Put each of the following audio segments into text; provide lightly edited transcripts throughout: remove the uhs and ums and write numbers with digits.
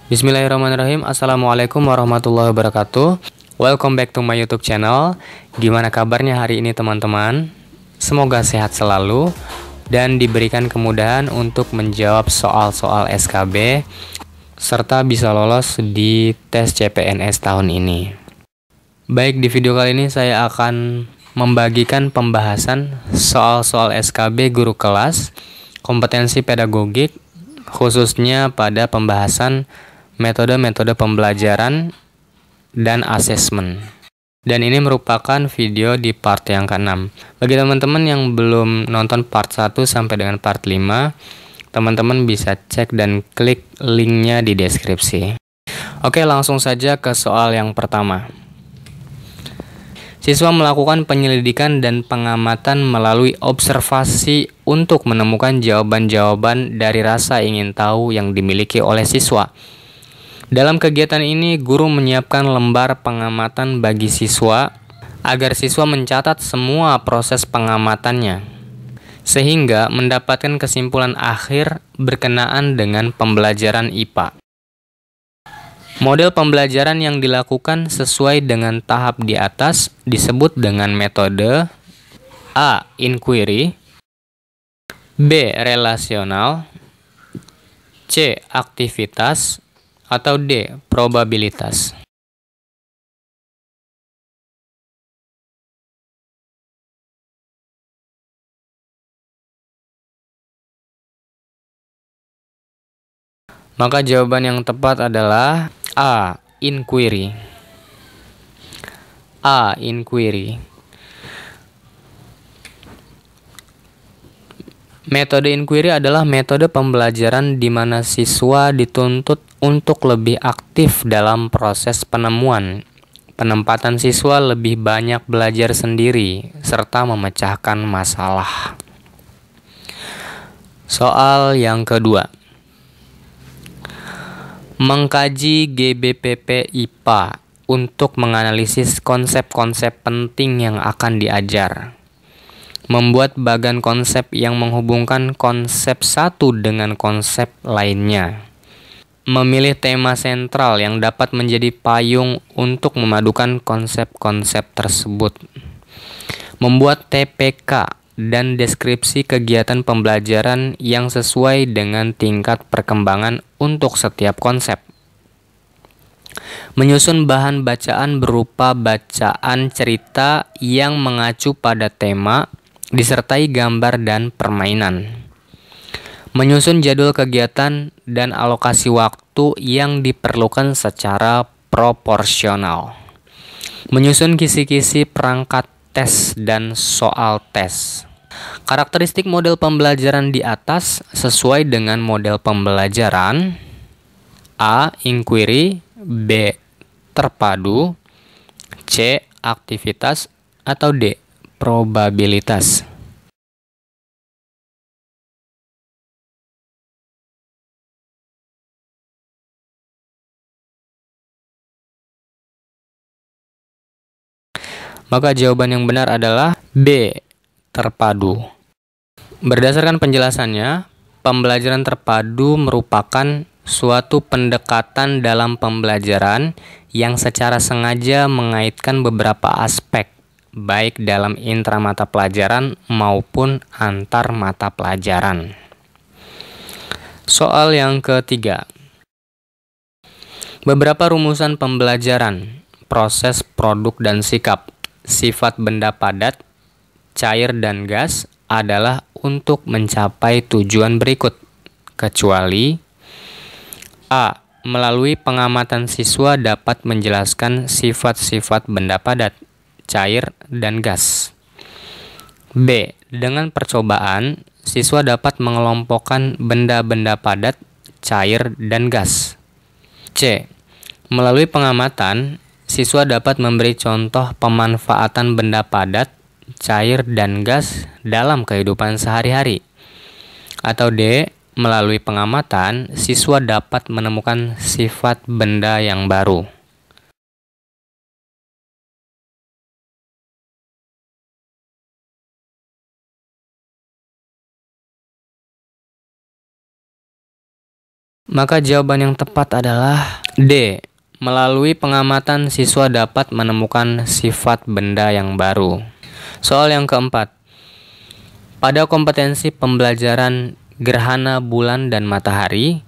Bismillahirrahmanirrahim. Assalamualaikum warahmatullahi wabarakatuh. Welcome back to my YouTube channel. Gimana kabarnya hari ini teman-teman? Semoga sehat selalu dan diberikan kemudahan untuk menjawab soal-soal SKB serta bisa lolos di tes CPNS tahun ini. Baik, di video kali ini saya akan membagikan pembahasan soal-soal SKB guru kelas, kompetensi pedagogik, khususnya pada pembahasan metode-metode pembelajaran dan asesmen. Dan ini merupakan video di part yang ke-6. Bagi teman-teman yang belum nonton part 1 sampai dengan part 5, teman-teman bisa cek dan klik linknya di deskripsi. Oke, langsung saja ke soal yang pertama. Siswa melakukan penyelidikan dan pengamatan melalui observasi untuk menemukan jawaban-jawaban dari rasa ingin tahu yang dimiliki oleh siswa. Dalam kegiatan ini, guru menyiapkan lembar pengamatan bagi siswa agar siswa mencatat semua proses pengamatannya, sehingga mendapatkan kesimpulan akhir berkenaan dengan pembelajaran IPA. Model pembelajaran yang dilakukan sesuai dengan tahap di atas disebut dengan metode A. Inquiry, B. Relasional, C. Aktivitas, atau D. Probabilitas. Maka jawaban yang tepat adalah A. Inquiry. A. Inquiry. Metode inquiry adalah metode pembelajaran di mana siswa dituntut untuk lebih aktif dalam proses penemuan. Penempatan siswa lebih banyak belajar sendiri serta memecahkan masalah. Soal yang kedua. Mengkaji GBPP IPA untuk menganalisis konsep-konsep penting yang akan diajar. Membuat bagan konsep yang menghubungkan konsep satu dengan konsep lainnya. Memilih tema sentral yang dapat menjadi payung untuk memadukan konsep-konsep tersebut. Membuat TPK dan deskripsi kegiatan pembelajaran yang sesuai dengan tingkat perkembangan untuk setiap konsep. Menyusun bahan bacaan berupa bacaan cerita yang mengacu pada tema, disertai gambar dan permainan. Menyusun jadwal kegiatan dan alokasi waktu yang diperlukan secara proporsional. Menyusun kisi-kisi perangkat tes dan soal tes. Karakteristik model pembelajaran di atas sesuai dengan model pembelajaran A. Inquiry, B. Terpadu, C. Aktivitas, atau D. Probabilitas. Maka jawaban yang benar adalah B. Terpadu. Berdasarkan penjelasannya, pembelajaran terpadu merupakan suatu pendekatan dalam pembelajaran yang secara sengaja mengaitkan beberapa aspek, baik dalam intramata pelajaran maupun antar mata pelajaran. Soal yang ketiga. Beberapa rumusan pembelajaran, proses, produk, dan sikap, sifat benda padat, cair, dan gas adalah untuk mencapai tujuan berikut, kecuali A. Melalui pengamatan siswa dapat menjelaskan sifat-sifat benda padat, cair, dan gas. B. Dengan percobaan, siswa dapat mengelompokkan benda-benda padat, cair, dan gas. C. Melalui pengamatan, siswa dapat memberi contoh pemanfaatan benda padat, cair, dan gas dalam kehidupan sehari-hari. Atau D. Melalui pengamatan, siswa dapat menemukan sifat benda yang baru. Maka jawaban yang tepat adalah D. Melalui pengamatan, siswa dapat menemukan sifat benda yang baru. Soal yang keempat. Pada kompetensi pembelajaran gerhana bulan dan matahari,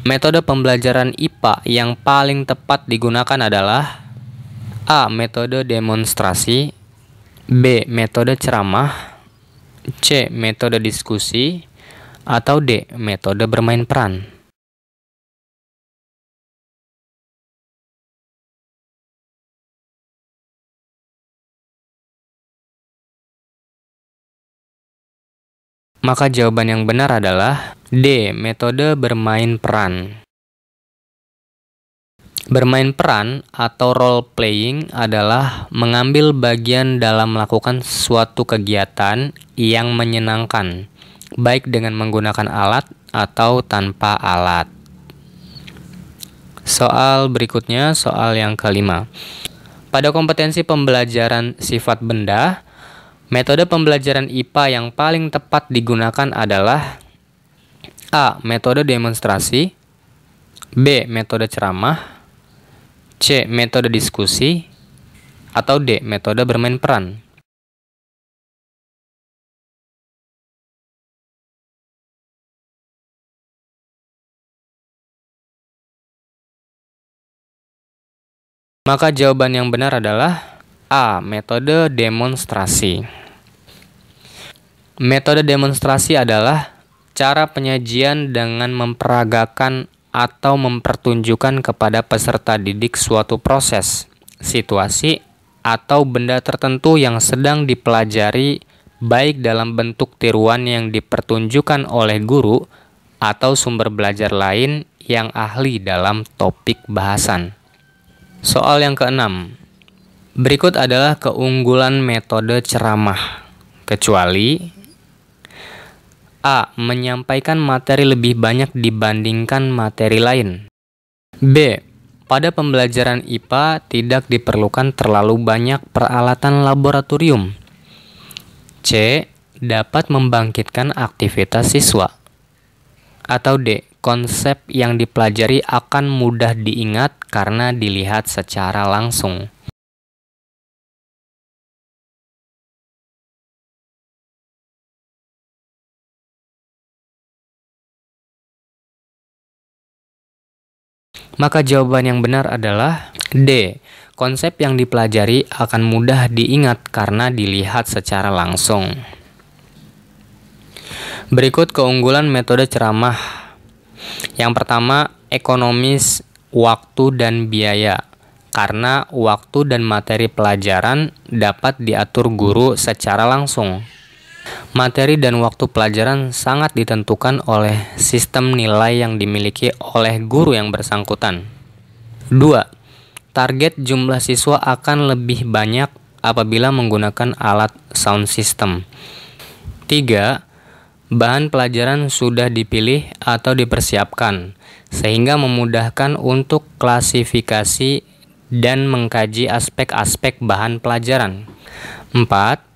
metode pembelajaran IPA yang paling tepat digunakan adalah A. Metode demonstrasi, B. Metode ceramah, C. Metode diskusi, atau D. Metode bermain peran. Maka jawaban yang benar adalah D. Metode bermain peran. Bermain peran atau role playing adalah mengambil bagian dalam melakukan suatu kegiatan yang menyenangkan, baik dengan menggunakan alat atau tanpa alat. Soal berikutnya, soal yang kelima. Pada kompetensi pembelajaran sifat benda, metode pembelajaran IPA yang paling tepat digunakan adalah A. Metode demonstrasi, B. Metode ceramah, C. Metode diskusi, atau D. Metode bermain peran. Maka jawaban yang benar adalah A. Metode demonstrasi. Metode demonstrasi adalah cara penyajian dengan memperagakan atau mempertunjukkan kepada peserta didik suatu proses, situasi, atau benda tertentu yang sedang dipelajari, baik dalam bentuk tiruan yang dipertunjukkan oleh guru atau sumber belajar lain yang ahli dalam topik bahasan. Soal yang keenam. Berikut adalah keunggulan metode ceramah, kecuali A. Menyampaikan materi lebih banyak dibandingkan materi lain. B. Pada pembelajaran IPA tidak diperlukan terlalu banyak peralatan laboratorium. C. Dapat membangkitkan aktivitas siswa. Atau D. Konsep yang dipelajari akan mudah diingat karena dilihat secara langsung. Maka jawaban yang benar adalah D. Konsep yang dipelajari akan mudah diingat karena dilihat secara langsung. Berikut keunggulan metode ceramah. Yang pertama, ekonomis waktu dan biaya. Karena waktu dan materi pelajaran dapat diatur guru secara langsung. Materi dan waktu pelajaran sangat ditentukan oleh sistem nilai yang dimiliki oleh guru yang bersangkutan. 2. Target jumlah siswa akan lebih banyak apabila menggunakan alat sound system. 3. Bahan pelajaran sudah dipilih atau dipersiapkan, sehingga memudahkan untuk klasifikasi dan mengkaji aspek-aspek bahan pelajaran. 4.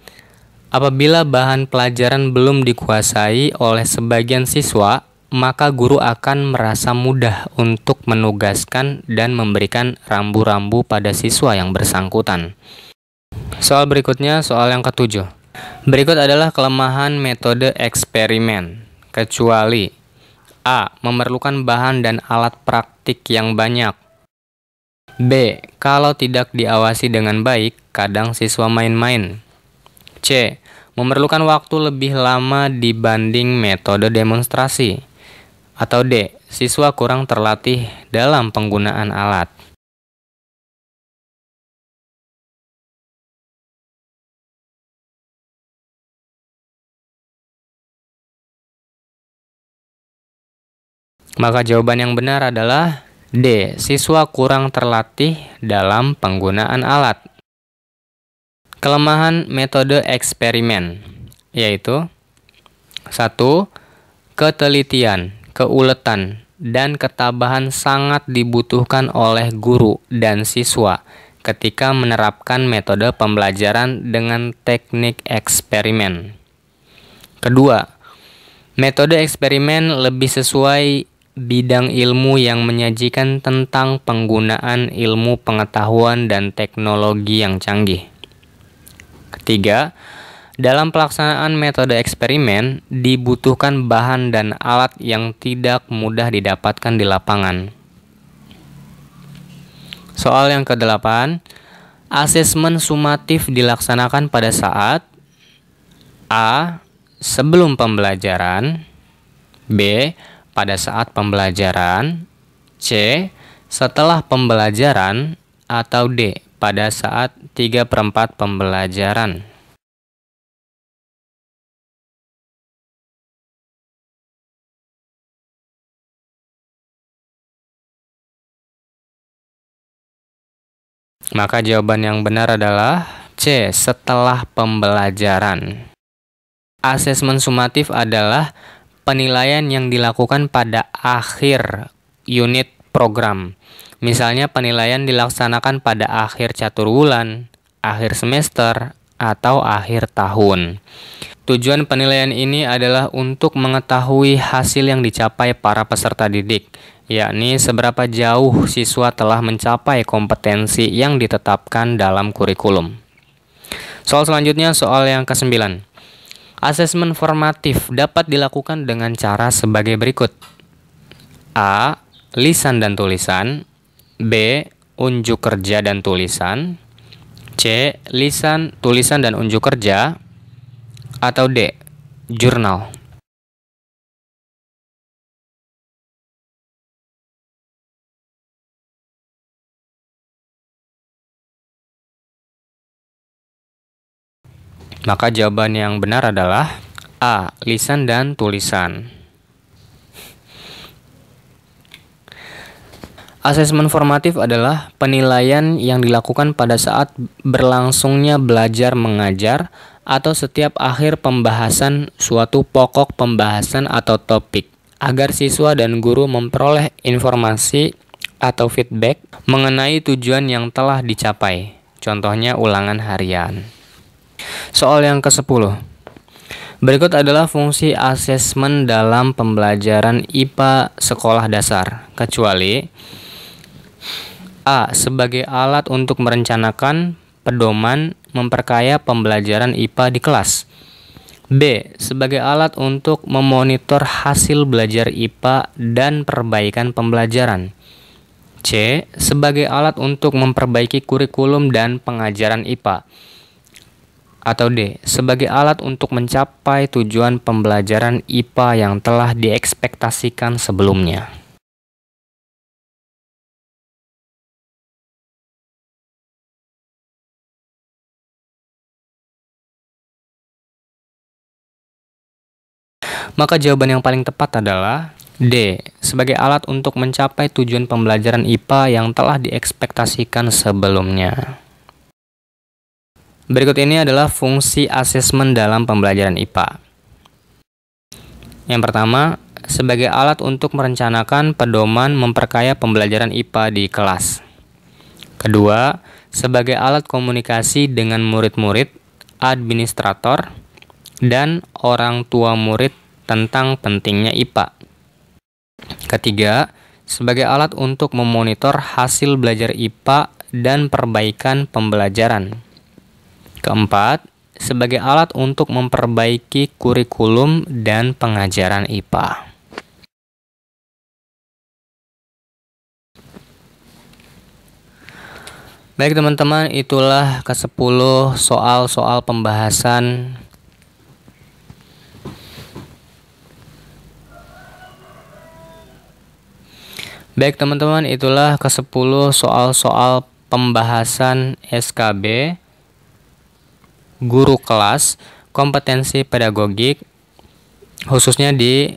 Apabila bahan pelajaran belum dikuasai oleh sebagian siswa, maka guru akan merasa mudah untuk menugaskan dan memberikan rambu-rambu pada siswa yang bersangkutan. Soal berikutnya, soal yang ketujuh. Berikut adalah kelemahan metode eksperimen, kecuali A. Memerlukan bahan dan alat praktik yang banyak. B. Kalau tidak diawasi dengan baik, kadang siswa main-main. C. Memerlukan waktu lebih lama dibanding metode demonstrasi. Atau D. Siswa kurang terlatih dalam penggunaan alat. Maka jawaban yang benar adalah D. Siswa kurang terlatih dalam penggunaan alat. Kelemahan metode eksperimen, yaitu 1. Ketelitian, keuletan, dan ketabahan sangat dibutuhkan oleh guru dan siswa ketika menerapkan metode pembelajaran dengan teknik eksperimen. Kedua, metode eksperimen lebih sesuai bidang ilmu yang menyajikan tentang penggunaan ilmu pengetahuan dan teknologi yang canggih. Ketiga, dalam pelaksanaan metode eksperimen dibutuhkan bahan dan alat yang tidak mudah didapatkan di lapangan. Soal yang ke-8, asesmen sumatif dilaksanakan pada saat A. Sebelum pembelajaran, B. Pada saat pembelajaran, C. Setelah pembelajaran, atau D. Pada saat 3/4 pembelajaran. Maka jawaban yang benar adalah C. Setelah pembelajaran. Asesmen sumatif adalah penilaian yang dilakukan pada akhir unit program. Misalnya penilaian dilaksanakan pada akhir caturwulan, akhir semester, atau akhir tahun. Tujuan penilaian ini adalah untuk mengetahui hasil yang dicapai para peserta didik, yakni seberapa jauh siswa telah mencapai kompetensi yang ditetapkan dalam kurikulum. Soal selanjutnya, soal yang ke-9. Asesmen formatif dapat dilakukan dengan cara sebagai berikut. A. Lisan dan tulisan. B. Unjuk kerja dan tulisan. C. Lisan, tulisan, dan unjuk kerja. Atau D. Jurnal. Maka jawaban yang benar adalah A. Lisan dan tulisan. Asesmen formatif adalah penilaian yang dilakukan pada saat berlangsungnya belajar mengajar atau setiap akhir pembahasan suatu pokok pembahasan atau topik, agar siswa dan guru memperoleh informasi atau feedback mengenai tujuan yang telah dicapai. Contohnya ulangan harian. Soal yang ke-10. Berikut adalah fungsi asesmen dalam pembelajaran IPA sekolah dasar, kecuali A. Sebagai alat untuk merencanakan pedoman memperkaya pembelajaran IPA di kelas. B. Sebagai alat untuk memonitor hasil belajar IPA dan perbaikan pembelajaran. C. Sebagai alat untuk memperbaiki kurikulum dan pengajaran IPA. Atau D. Sebagai alat untuk mencapai tujuan pembelajaran IPA yang telah diekspektasikan sebelumnya. Maka jawaban yang paling tepat adalah D. Sebagai alat untuk mencapai tujuan pembelajaran IPA yang telah diekspektasikan sebelumnya. Berikut ini adalah fungsi asesmen dalam pembelajaran IPA. Yang pertama, sebagai alat untuk merencanakan pedoman memperkaya pembelajaran IPA di kelas. Kedua, sebagai alat komunikasi dengan murid-murid, administrator, dan orang tua murid tentang pentingnya IPA. Ketiga, sebagai alat untuk memonitor hasil belajar IPA dan perbaikan pembelajaran. Keempat, sebagai alat untuk memperbaiki kurikulum dan pengajaran IPA. Baik teman-teman, itulah ke-10 soal-soal pembahasan Baik teman-teman, itulah ke-10 soal-soal pembahasan SKB Guru Kelas Kompetensi Pedagogik, khususnya di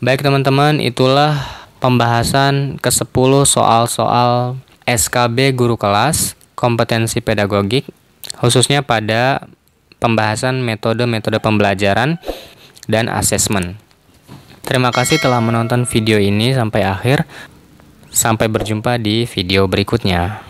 Baik teman-teman, itulah pembahasan ke-10 soal-soal SKB Guru Kelas Kompetensi Pedagogik, khususnya pada pembahasan metode-metode pembelajaran dan asesmen. Terima kasih telah menonton video ini sampai akhir. Sampai berjumpa di video berikutnya.